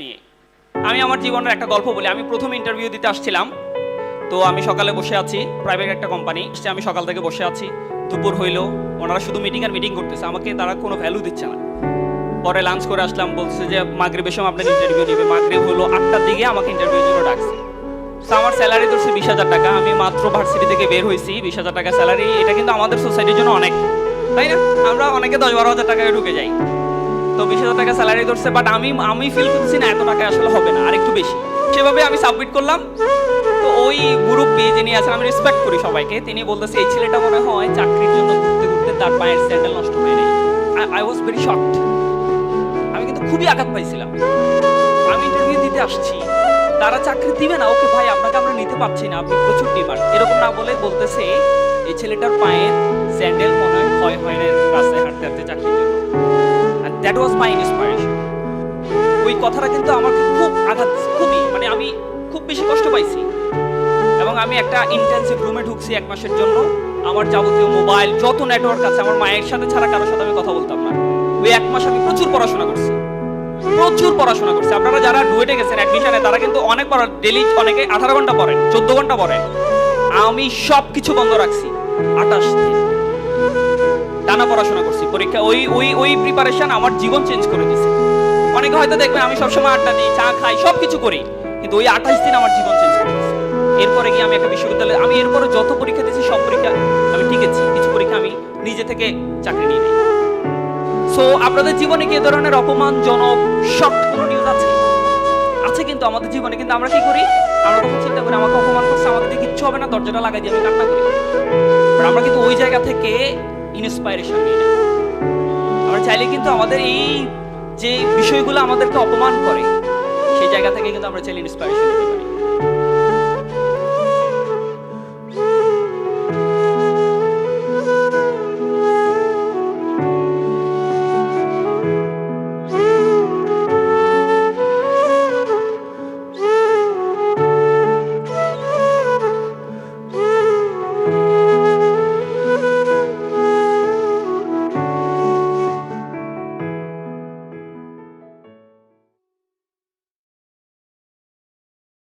নিয়ে আমি আমার জীবনের একটা গল্প বলি। আমি প্রথম ইন্টারভিউ দিতে আসছিলাম, তো আমি সকালে বসে আছি, প্রাইভেট একটা কোম্পানি, আমি সকাল থেকে বসে আছি। দুপুর হইলো, ওনারা শুধু মিটিং আর মিটিং করতেছে, আমাকে তারা কোনো ভ্যালু দিচ্ছে না। পরে লাঞ্চ করে আসলাম, বলছে যে মাগরিবের সময় আপনার ইন্টারভিউ নেবে। মাগরিব হলো 8টার দিকে আমাকে ইন্টারভিউর জন্য ডাকছে। তো আমার স্যালারি ধরছে 20,000 টাকা। আমি মাত্র ভার্সিটি থেকে বের হয়েছি, 20,000 টাকা স্যালারি, এটা কিন্তু আমাদের সোসাইটির জন্য অনেক, তাই না? আমরা অনেকে 10-12 হাজার টাকায় ঢুকে যাই। তো 20,000 টাকা স্যালারি ধরছে, বাট আমি ফিল করছি না এত টাকা আসলে হবে না, আর একটু বেশি। সেভাবে আমি সাবমিট করলাম। তো ওই মুরব্বি যিনি আছেন, আমি রেসপেক্ট করি সবাইকে, তিনি বলতেছে এই ছেলেটা মনে হয় চাকরির জন্য ঘুরতে ঘুরতে তার পায়ের স্যান্ডেল নষ্ট হয়ে নেই। I was very shocked. আমি কিন্তু খুবই আঘাত পাইছিলাম। আমি ইন্টারভিউ দিতে আসছি, তারা চাকরি দিবে না, ওকে ভাই আপনাকে আমরা নিতে পারছি না, আপনি প্রচুর ডিমান্ড, এরকম না বলে বলতেছে এই ছেলেটার পায়ের স্যান্ডেল মনে হয় ক্ষয় হয় না রাস্তায় হাঁটতে হাঁটতে চাকরির জন্য। That was my inspiration. ওই কথাটা কিন্তু আমাকে খুব আঘাত, খুবই, মানে আমি খুব বেশি কষ্ট পাইছি। এবং আমি একটা ইন্টেন্সিভ রুমে ঢুকছি 1 মাসের জন্য। আমার যাবতীয় মোবাইল যত নেটওয়ার্ক আছে, আমার মায়ের সাথে ছাড়া কারোর সাথে আমি কথা বলতাম না। ওই 1 মাস আমি প্রচুর পড়াশোনা করছি, প্রচুর পড়াশোনা করছি। আপনারা যারা ডুয়েটে গেছেন অ্যাডমিশনে, তারা কিন্তু অনেক পড়া, ডেলি অনেকে 18 ঘন্টা পড়েন, 14 ঘন্টা পড়েন। আমি সব কিছু বন্ধ রাখছি, 28 দিন টানা পড়াশোনা করছি। পরীক্ষা ওই ওই ওই প্রিপারেশন আমার জীবন চেঞ্জ করে দিয়েছে। অনেকে হয়তো দেখবেন আমি সবসময় আড্ডা দিই, চা খাই, সব কিছু করি, কিন্তু ওই 28 দিন আমার জীবন চেঞ্জ করে দিয়েছে। এরপরে গিয়ে আমি একটা বিশ্ববিদ্যালয়ে, আমি এরপরে যত পরীক্ষা দিয়েছি সব পরীক্ষা আমি টিকেছি, কিছু পরীক্ষা আমি নিজে থেকে চাকরি নিয়ে নিই। সো আপনাদের জীবনে কি এ ধরনের অপমানজনক শক্ত কোনো নিউজ আছে? আছে কিন্তু আমাদের জীবনে, কিন্তু আমরা কি করি? আমরা তখন চিন্তা করি আমাকে অপমান করছে, আমাকে দিয়ে কিচ্ছু হবে না, দরজাটা লাগাই দিয়ে আমি কান্না করি। আমরা কিন্তু ওই জায়গা থেকে ইন্সপাইরেশন নিই না। আমরা চাইলে কিন্তু আমাদের এই যে বিষয়গুলো আমাদেরকে অপমান করে, সেই জায়গা থেকে কিন্তু আমরা চাইলে ইন্সপাইরেশন নিতে পারি।